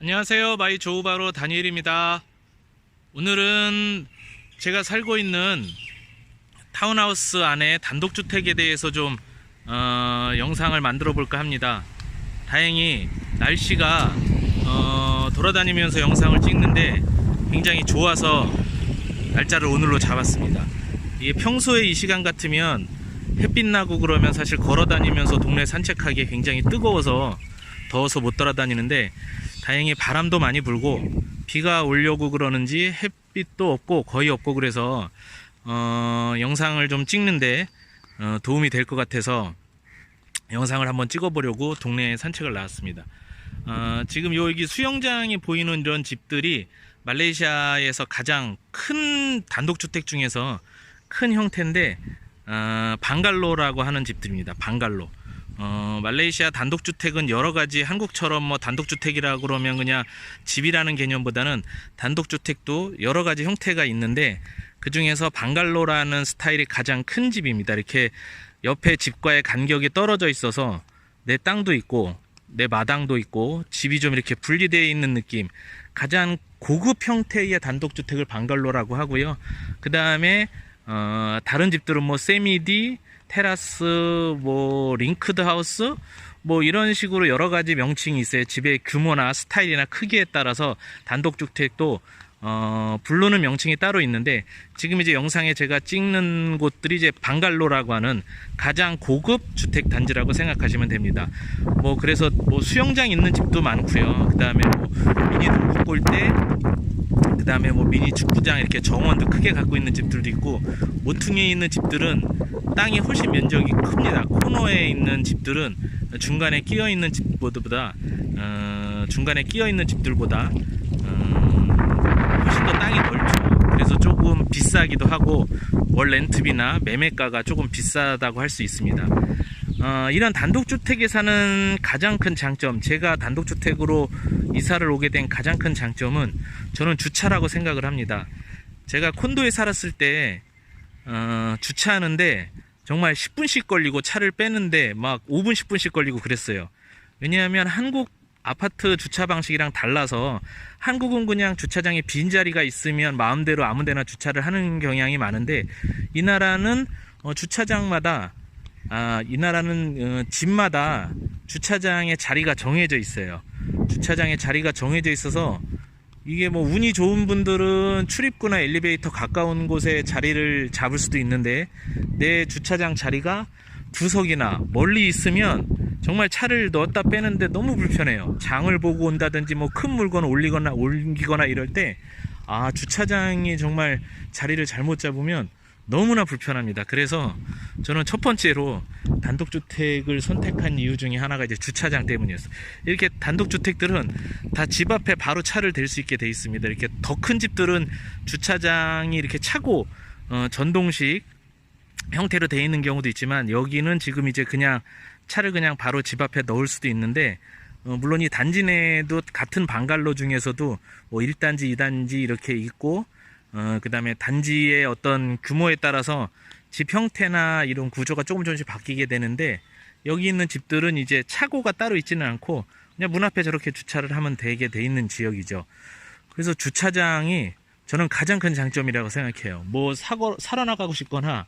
안녕하세요. 마이 조우바로 다니엘입니다. 오늘은 제가 살고 있는 타운하우스 안에 단독주택에 대해서 좀 영상을 만들어 볼까 합니다. 다행히 날씨가 돌아다니면서 영상을 찍는데 굉장히 좋아서 날짜를 오늘로 잡았습니다. 이게 평소에 이 시간 같으면 햇빛 나고 그러면 사실 걸어 다니면서 동네 산책하기 굉장히 뜨거워서 더워서 못 돌아다니는데, 다행히 바람도 많이 불고 비가 오려고 그러는지 햇빛도 없고 거의 없고, 그래서 영상을 좀 찍는데 도움이 될 것 같아서 영상을 한번 찍어보려고 동네에 산책을 나왔습니다. 지금 여기 수영장이 보이는 이런 집들이 말레이시아에서 가장 큰 단독주택 중에서 큰 형태인데, 방갈로라고 하는 집들입니다. 방갈로. 말레이시아 단독주택은 여러가지, 한국처럼 뭐 단독주택이라고 그러면 그냥 집이라는 개념보다는 단독주택도 여러가지 형태가 있는데, 그 중에서 방갈로라는 스타일이 가장 큰 집입니다. 이렇게 옆에 집과의 간격이 떨어져 있어서 내 땅도 있고 내 마당도 있고 집이 좀 이렇게 분리되어 있는 느낌, 가장 고급 형태의 단독주택을 방갈로라고 하고요. 그 다음에 다른 집들은 뭐 세미디, 테라스, 뭐 링크드 하우스, 뭐 이런 식으로 여러 가지 명칭이 있어요. 집의 규모나 스타일이나 크기에 따라서 단독주택도 부르는 명칭이 따로 있는데, 지금 이제 영상에 제가 찍는 곳들이 이제 방갈로라고 하는 가장 고급 주택 단지라고 생각하시면 됩니다. 뭐 그래서 뭐 수영장 있는 집도 많고요. 그 다음에 뭐 미니 동국골대, 그 다음에 뭐 미니 축구장, 이렇게 정원도 크게 갖고 있는 집들도 있고, 모퉁이에 있는 집들은 땅이 훨씬 면적이 큽니다. 코너에 있는 집들은 중간에 끼어 있는 집보다 훨씬 더 땅이 넓죠. 그래서 조금 비싸기도 하고 월 렌트비나 매매가가 조금 비싸다고 할 수 있습니다. 이런 단독주택에 사는 가장 큰 장점, 제가 단독주택으로 이사를 오게 된 가장 큰 장점은 저는 주차라고 생각을 합니다. 제가 콘도에 살았을 때 주차하는데 정말 10분씩 걸리고, 차를 빼는데 막 5분 10분씩 걸리고 그랬어요. 왜냐하면 한국 아파트 주차 방식이랑 달라서, 한국은 그냥 주차장에 빈자리가 있으면 마음대로 아무데나 주차를 하는 경향이 많은데, 이 나라는 집마다 주차장에 자리가 정해져 있어요. 주차장에 자리가 정해져 있어서 이게 뭐 운이 좋은 분들은 출입구나 엘리베이터 가까운 곳에 자리를 잡을 수도 있는데, 내 주차장 자리가 두 석이나 멀리 있으면 정말 차를 넣었다 빼는데 너무 불편해요. 장을 보고 온다든지 뭐 큰 물건 옮기거나 이럴 때 주차장이 정말 자리를 잘못 잡으면 너무나 불편합니다. 그래서 저는 첫 번째로 단독주택을 선택한 이유 중에 하나가 이제 주차장 때문이었어요. 이렇게 단독주택들은 다 집 앞에 바로 차를 댈 수 있게 돼 있습니다. 이렇게 더 큰 집들은 주차장이 이렇게 차고 전동식 형태로 돼 있는 경우도 있지만, 여기는 지금 이제 그냥 차를 그냥 바로 집 앞에 넣을 수도 있는데, 물론 이 단지 내에도 같은 방갈로 중에서도 뭐 1단지, 2단지 이렇게 있고, 그 다음에 단지의 어떤 규모에 따라서 집 형태나 이런 구조가 조금씩 바뀌게 되는데, 여기 있는 집들은 이제 차고가 따로 있지는 않고 그냥 문 앞에 저렇게 주차를 하면 되게 돼 있는 지역이죠. 그래서 주차장이 저는 가장 큰 장점이라고 생각해요. 뭐 사러 나가고 싶거나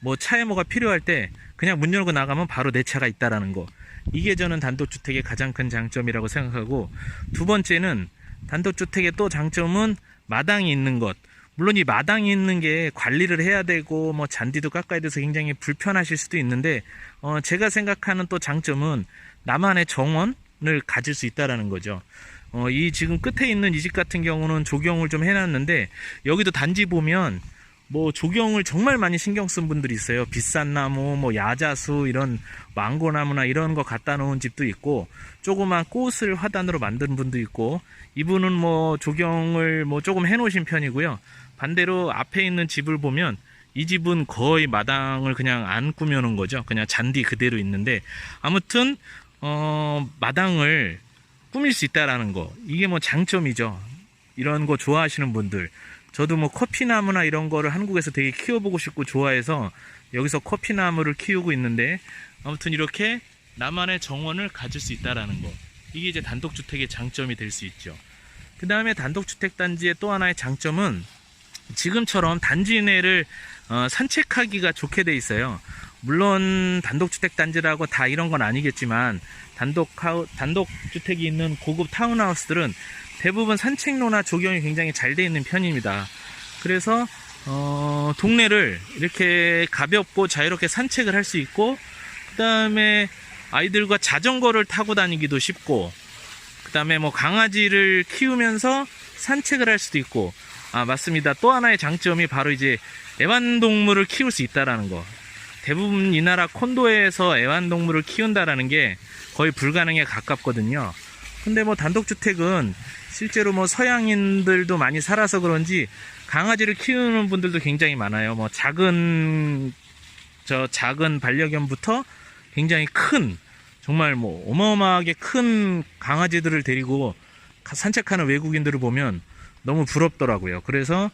뭐 차에 뭐가 필요할 때 그냥 문 열고 나가면 바로 내 차가 있다라는 거, 이게 저는 단독주택의 가장 큰 장점이라고 생각하고, 두 번째는 단독주택의 또 장점은 마당이 있는 것. 물론 이 마당이 있는 게 관리를 해야 되고 뭐 잔디도 깎아야 돼서 굉장히 불편하실 수도 있는데, 제가 생각하는 또 장점은 나만의 정원을 가질 수 있다라는 거죠. 이 지금 끝에 있는 이 집 같은 경우는 조경을 좀 해놨는데, 여기도 단지 보면 뭐 조경을 정말 많이 신경 쓴 분들이 있어요. 비싼 나무, 뭐 야자수, 이런 망고나무나 이런 거 갖다 놓은 집도 있고, 조그만 꽃을 화단으로 만든 분도 있고, 이분은 뭐 조경을 뭐 조금 해 놓으신 편이고요. 반대로 앞에 있는 집을 보면 이 집은 거의 마당을 그냥 안 꾸며 놓은 거죠. 그냥 잔디 그대로 있는데, 아무튼 마당을 꾸밀 수 있다라는 거, 이게 뭐 장점이죠. 이런 거 좋아하시는 분들, 저도 뭐 커피나무나 이런 거를 한국에서 되게 키워보고 싶고 좋아해서 여기서 커피나무를 키우고 있는데, 아무튼 이렇게 나만의 정원을 가질 수 있다라는 거, 이게 이제 단독주택의 장점이 될 수 있죠. 그 다음에 단독주택 단지의 또 하나의 장점은 지금처럼 단지 내를 산책하기가 좋게 돼 있어요. 물론 단독주택 단지라고 다 이런 건 아니겠지만 단독주택이 있는 고급 타운하우스들은 대부분 산책로나 조경이 굉장히 잘 돼 있는 편입니다. 그래서 동네를 이렇게 가볍고 자유롭게 산책을 할 수 있고, 그 다음에 아이들과 자전거를 타고 다니기도 쉽고, 그 다음에 뭐 강아지를 키우면서 산책을 할 수도 있고, 맞습니다. 또 하나의 장점이 바로 이제 애완동물을 키울 수 있다라는 거. 대부분 이 나라 콘도에서 애완동물을 키운다라는 게 거의 불가능에 가깝거든요. 근데 뭐 단독주택은 실제로 뭐 서양인들도 많이 살아서 그런지 강아지를 키우는 분들도 굉장히 많아요. 뭐 작은 반려견부터 굉장히 큰, 정말 뭐 어마어마하게 큰 강아지들을 데리고 산책하는 외국인들을 보면 너무 부럽더라고요. 그래서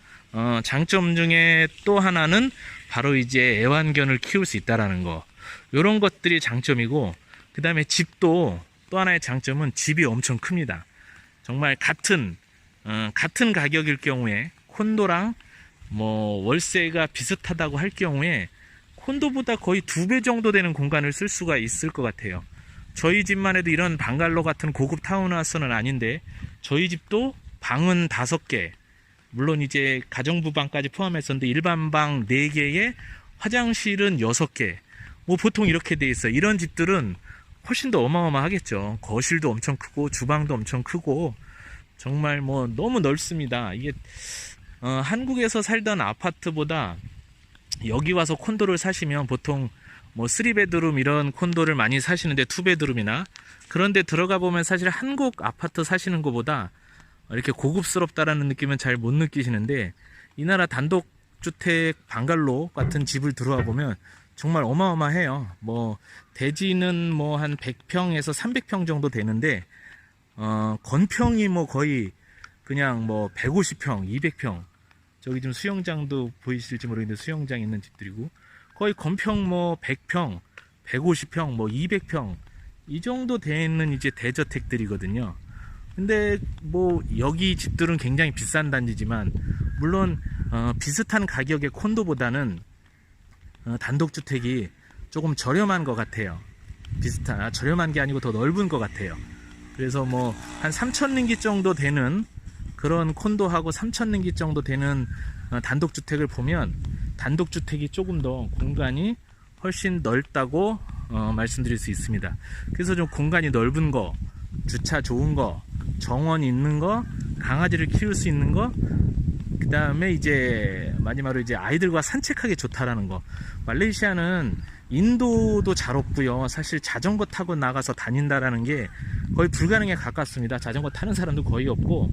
장점 중에 또 하나는 바로 이제 애완견을 키울 수 있다라는 거. 요런 것들이 장점이고, 그 다음에 집도 또 하나의 장점은 집이 엄청 큽니다. 정말 같은 가격일 경우에 콘도랑 뭐 월세가 비슷하다고 할 경우에 콘도보다 거의 2배 정도 되는 공간을 쓸 수가 있을 것 같아요. 저희 집만 해도 이런 방갈로 같은 고급 타운하우스는 아닌데, 저희 집도 방은 5개, 물론 이제 가정부 방까지 포함했었는데 일반 방 4개에 화장실은 6개, 뭐 보통 이렇게 돼 있어요. 이런 집들은 훨씬 더 어마어마하겠죠. 거실도 엄청 크고 주방도 엄청 크고 정말 뭐 너무 넓습니다. 이게 한국에서 살던 아파트보다 여기 와서 콘도를 사시면 보통 뭐 3베드룸 이런 콘도를 많이 사시는데, 2베드룸이나 그런데 들어가 보면 사실 한국 아파트 사시는 것보다 이렇게 고급스럽다라는 느낌은 잘 못 느끼시는데, 이 나라 단독주택 방갈로 같은 집을 들어와 보면 정말 어마어마해요. 뭐 대지는 뭐 한 100평에서 300평 정도 되는데 건평이 뭐 거의 그냥 뭐 150평, 200평, 저기 좀 수영장도 보이실지 모르겠는데 수영장 있는 집들이고, 거의 건평 뭐 100평, 150평, 뭐 200평 이 정도 돼 있는 이제 대저택들이거든요. 근데 뭐 여기 집들은 굉장히 비싼 단지지만, 물론 비슷한 가격의 콘도보다는 단독주택이 조금 저렴한 것 같아요. 저렴한 게 아니고 더 넓은 것 같아요. 그래서 뭐 한 3,000링기 정도 되는 그런 콘도하고 3,000링기 정도 되는 단독주택을 보면 단독주택이 조금 더 공간이 훨씬 넓다고 말씀드릴 수 있습니다. 그래서 좀 공간이 넓은 거, 주차 좋은 거, 정원 있는 거, 강아지를 키울 수 있는 거, 그 다음에 이제 마지막으로 이제 아이들과 산책하기 좋다라는 거. 말레이시아는 인도도 잘 없고요. 사실 자전거 타고 나가서 다닌다라는 게 거의 불가능에 가깝습니다. 자전거 타는 사람도 거의 없고,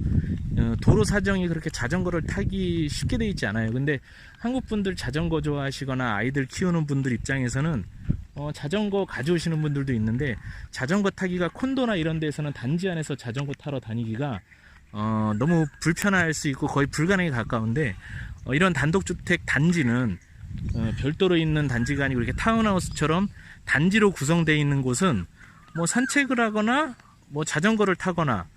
도로 사정이 그렇게 자전거를 타기 쉽게 돼 있지 않아요. 근데 한국 분들 자전거 좋아하시거나 아이들 키우는 분들 입장에서는 자전거 가져오시는 분들도 있는데, 자전거 타기가 콘도나 이런 데서는 단지 안에서 자전거 타러 다니기가 너무 불편할 수 있고 거의 불가능에 가까운데, 이런 단독주택 단지는 별도로 있는 단지가 아니고 이렇게 타운하우스처럼 단지로 구성되어 있는 곳은 뭐 산책을 하거나 뭐 자전거를 타거나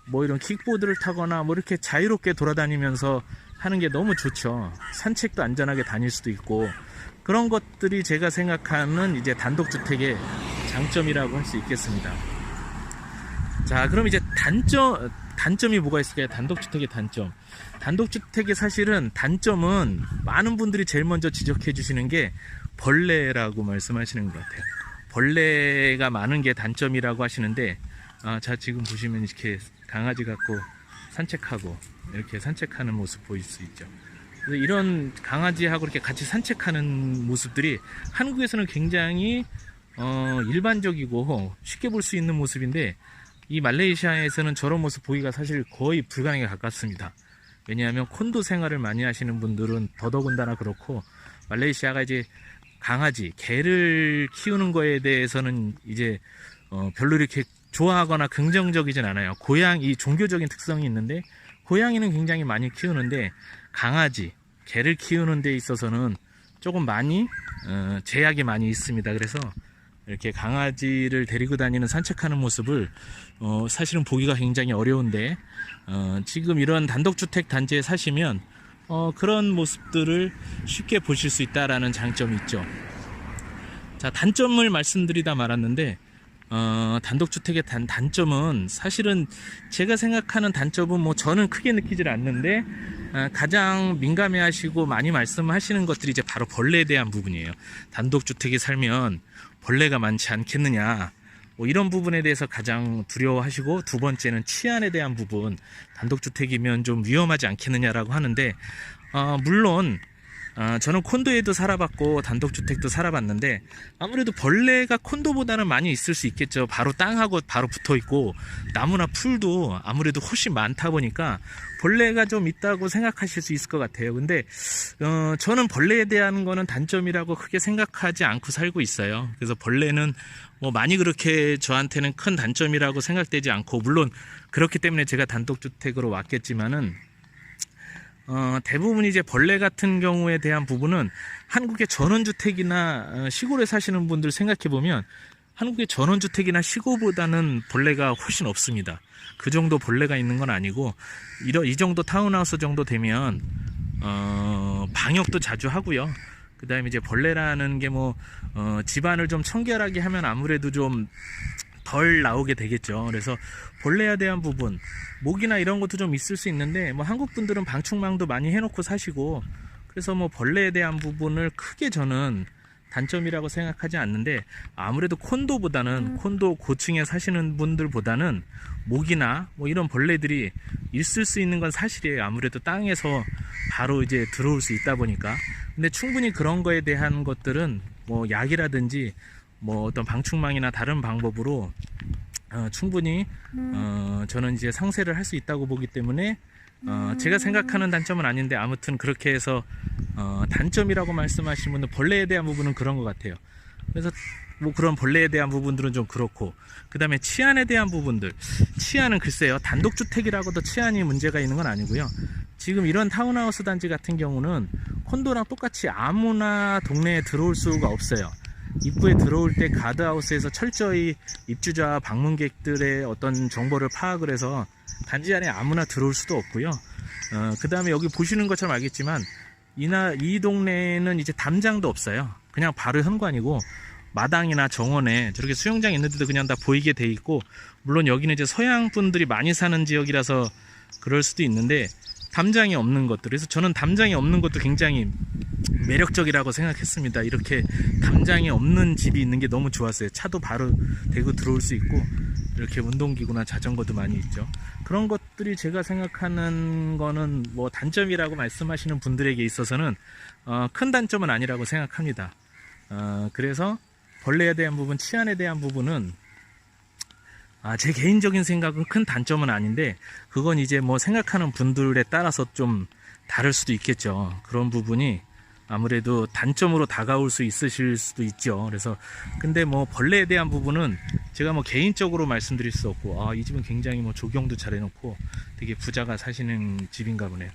뭐 이런 킥보드를 타거나 뭐 이렇게 자유롭게 돌아다니면서 하는 게 너무 좋죠. 산책도 안전하게 다닐 수도 있고, 그런 것들이 제가 생각하는 이제 단독주택의 장점이라고 할 수 있겠습니다. 자, 그럼 이제 단점이 뭐가 있을까요? 단독주택의 단점. 단독주택의 사실은 단점은 많은 분들이 제일 먼저 지적해 주시는 게 벌레라고 말씀하시는 것 같아요. 벌레가 많은 게 단점이라고 하시는데, 자, 지금 보시면 이렇게 강아지 갖고 산책하고 이렇게 산책하는 모습 보일 수 있죠. 이런 강아지하고 이렇게 같이 산책하는 모습들이 한국에서는 굉장히 일반적이고 쉽게 볼 수 있는 모습인데, 이 말레이시아에서는 저런 모습 보기가 사실 거의 불가능에 가깝습니다. 왜냐하면 콘도 생활을 많이 하시는 분들은 더더군다나 그렇고, 말레이시아가 이제 강아지, 개를 키우는 거에 대해서는 이제 별로 이렇게 좋아하거나 긍정적이진 않아요. 고양이, 종교적인 특성이 있는데 고양이는 굉장히 많이 키우는데, 강아지, 개를 키우는 데 있어서는 조금 많이 제약이 많이 있습니다. 그래서 이렇게 강아지를 데리고 다니는 산책하는 모습을 사실은 보기가 굉장히 어려운데 지금 이런 단독주택 단지에 사시면 그런 모습들을 쉽게 보실 수 있다라는 장점이 있죠. 자, 단점을 말씀드리다 말았는데 단독주택의 단점은 사실은 제가 생각하는 단점은 뭐 저는 크게 느끼질 않는데 가장 민감해하시고 많이 말씀하시는 것들이 이제 바로 벌레에 대한 부분이에요. 단독주택에 살면 벌레가 많지 않겠느냐, 뭐 이런 부분에 대해서 가장 두려워하시고, 두 번째는 치안에 대한 부분, 단독주택이면 좀 위험하지 않겠느냐라고 하는데 물론 저는 콘도에도 살아봤고 단독주택도 살아봤는데 아무래도 벌레가 콘도보다는 많이 있을 수 있겠죠. 바로 땅하고 바로 붙어있고 나무나 풀도 아무래도 훨씬 많다 보니까 벌레가 좀 있다고 생각하실 수 있을 것 같아요. 근데 저는 벌레에 대한 거는 단점이라고 크게 생각하지 않고 살고 있어요. 그래서 벌레는 뭐 많이 그렇게 저한테는 큰 단점이라고 생각되지 않고, 물론 그렇기 때문에 제가 단독주택으로 왔겠지만은 대부분 이제 벌레 같은 경우에 대한 부분은 한국의 전원주택이나 시골에 사시는 분들 생각해보면 한국의 전원주택이나 시골보다는 벌레가 훨씬 없습니다. 그 정도 벌레가 있는 건 아니고 이 정도 타운하우스 정도 되면 방역도 자주 하고요. 그 다음에 이제 벌레라는 게 뭐 집안을 좀 청결하게 하면 아무래도 좀 덜 나오게 되겠죠. 그래서 벌레에 대한 부분, 모기나 이런 것도 좀 있을 수 있는데 뭐 한국 분들은 방충망도 많이 해놓고 사시고, 그래서 뭐 벌레에 대한 부분을 크게 저는 단점이라고 생각하지 않는데, 아무래도 콘도 고층에 사시는 분들보다는 모기나 뭐 이런 벌레들이 있을 수 있는 건 사실이에요. 아무래도 땅에서 바로 이제 들어올 수 있다 보니까. 근데 충분히 그런 거에 대한 것들은 뭐 약이라든지 뭐 어떤 방충망이나 다른 방법으로 충분히 저는 이제 상쇄를 할 수 있다고 보기 때문에 제가 생각하는 단점은 아닌데, 아무튼 그렇게 해서 단점이라고 말씀하신 분은 벌레에 대한 부분은 그런 것 같아요. 그래서 뭐 그런 벌레에 대한 부분들은 좀 그렇고, 그 다음에 치안에 대한 부분들, 치안은 글쎄요, 단독주택이라고도 치안이 문제가 있는 건 아니고요. 지금 이런 타운하우스 단지 같은 경우는 콘도랑 똑같이 아무나 동네에 들어올 수가 없어요. 입구에 들어올 때 가드하우스에서 철저히 입주자와 방문객들의 어떤 정보를 파악을 해서 단지 안에 아무나 들어올 수도 없고요. 그 다음에 여기 보시는 것처럼 알겠지만 이 동네에는 이제 담장도 없어요. 그냥 바로 현관이고, 마당이나 정원에 저렇게 수영장 있는데도 그냥 다 보이게 돼 있고, 물론 여기는 이제 서양 분들이 많이 사는 지역이라서 그럴 수도 있는데 담장이 없는 것들, 그래서 저는 담장이 없는 것도 굉장히 매력적이라고 생각했습니다. 이렇게 담장이 없는 집이 있는 게 너무 좋았어요. 차도 바로 대고 들어올 수 있고, 이렇게 운동기구나 자전거도 많이 있죠. 그런 것들이 제가 생각하는 거는 뭐 단점이라고 말씀하시는 분들에게 있어서는 큰 단점은 아니라고 생각합니다. 그래서 벌레에 대한 부분, 치안에 대한 부분은 제 개인적인 생각은 큰 단점은 아닌데, 그건 이제 뭐 생각하는 분들에 따라서 좀 다를 수도 있겠죠. 그런 부분이 아무래도 단점으로 다가올 수 있으실 수도 있죠. 그래서 근데 뭐 벌레에 대한 부분은 제가 뭐 개인적으로 말씀드릴 수 없고, 이 집은 굉장히 뭐 조경도 잘 해놓고 되게 부자가 사시는 집인가 보네요.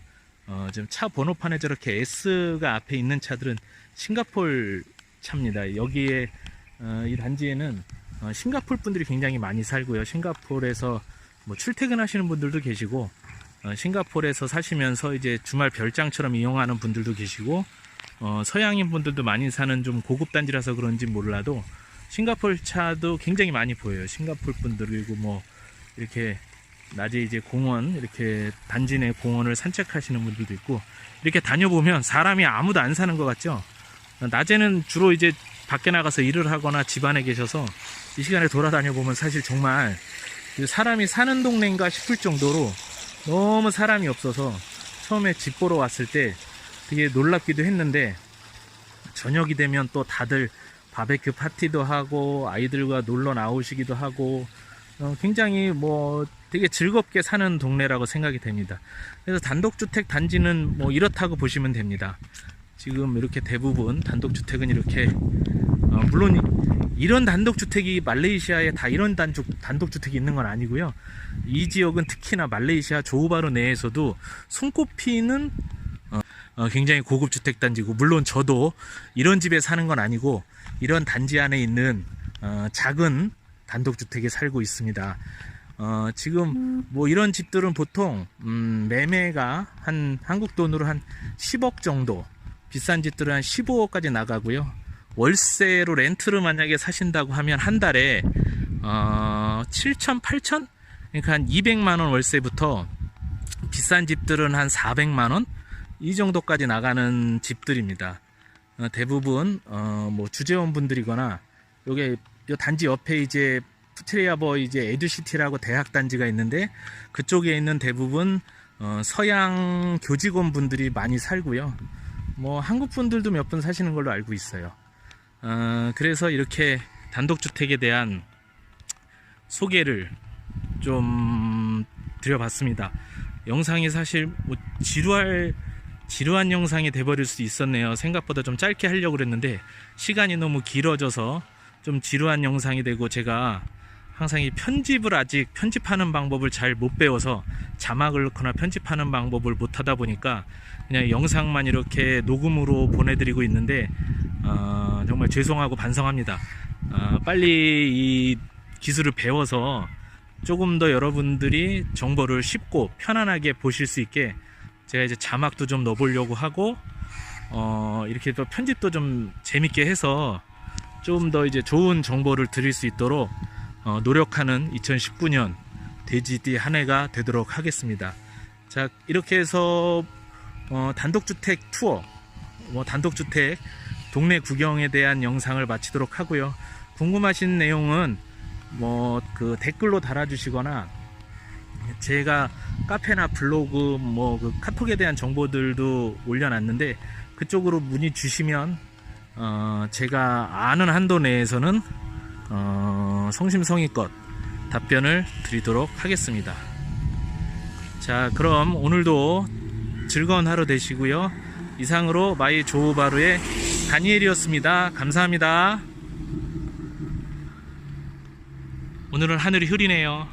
지금 차 번호판에 저렇게 S가 앞에 있는 차들은 싱가폴 차입니다. 여기에 이 단지에는 싱가폴 분들이 굉장히 많이 살고요. 싱가폴에서 뭐 출퇴근하시는 분들도 계시고, 싱가폴에서 사시면서 이제 주말 별장처럼 이용하는 분들도 계시고, 서양인 분들도 많이 사는 좀 고급 단지라서 그런지 몰라도 싱가폴 차도 굉장히 많이 보여요. 싱가폴 분들, 그리고 뭐 이렇게 낮에 이제 공원, 이렇게 단지 내 공원을 산책하시는 분들도 있고, 이렇게 다녀보면 사람이 아무도 안 사는 것 같죠. 낮에는 주로 이제 밖에 나가서 일을 하거나 집안에 계셔서 이 시간에 돌아다녀 보면 사실 정말 사람이 사는 동네인가 싶을 정도로 너무 사람이 없어서 처음에 집 보러 왔을 때 되게 놀랍기도 했는데, 저녁이 되면 또 다들 바베큐 파티도 하고 아이들과 놀러 나오시기도 하고 굉장히 뭐 되게 즐겁게 사는 동네라고 생각이 됩니다. 그래서 단독주택 단지는 뭐 이렇다고 보시면 됩니다. 지금 이렇게 대부분 단독주택은 이렇게 물론 이런 단독주택이 말레이시아에 다 이런 단독주택이 있는 건 아니고요. 이 지역은 특히나 말레이시아 조호바루 내에서도 손꼽히는 굉장히 고급 주택 단지고, 물론 저도 이런 집에 사는 건 아니고 이런 단지 안에 있는 작은 단독주택에 살고 있습니다. 지금 뭐 이런 집들은 보통 매매가 한 한국 돈으로 한 10억 정도, 비싼 집들은 한 15억까지 나가고요. 월세로 렌트를 만약에 사신다고 하면 한 달에 7천, 8천? 그러니까 한 200만원 월세부터 비싼 집들은 한 400만원? 이 정도까지 나가는 집들입니다. 대부분 뭐 주재원 분들이거나 요게 요 단지 옆에 이제 푸트리아버 이제 에듀시티라고 대학 단지가 있는데 그쪽에 있는 대부분 서양 교직원 분들이 많이 살고요. 뭐 한국 분들도 몇 분 사시는 걸로 알고 있어요. 그래서 이렇게 단독주택에 대한 소개를 좀 드려봤습니다. 영상이 사실 뭐 지루한 영상이 돼버릴 수도 있었네요. 생각보다 좀 짧게 하려고 그랬는데 시간이 너무 길어져서 좀 지루한 영상이 되고, 제가 항상 이 아직 편집하는 방법을 잘 못 배워서 자막을 넣거나 편집하는 방법을 못 하다 보니까 그냥 영상만 이렇게 녹음으로 보내드리고 있는데 정말 죄송하고 반성합니다. 빨리 이 기술을 배워서 조금 더 여러분들이 정보를 쉽고 편안하게 보실 수 있게 제가 이제 자막도 좀 넣어보려고 하고 이렇게 또 편집도 좀 재밌게 해서 좀 더 이제 좋은 정보를 드릴 수 있도록 노력하는 2019년 돼지띠 한 해가 되도록 하겠습니다. 자, 이렇게 해서 단독주택 투어, 단독주택 동네 구경에 대한 영상을 마치도록 하고요. 궁금하신 내용은 그 댓글로 달아주시거나, 제가 카페나 블로그 그 카톡에 대한 정보들도 올려놨는데 그쪽으로 문의 주시면 제가 아는 한도 내에서는 성심성의껏 답변을 드리도록 하겠습니다. 자, 그럼 오늘도 즐거운 하루 되시고요. 이상으로 마이 조우바루의 다니엘이었습니다. 감사합니다. 오늘은 하늘이 흐리네요.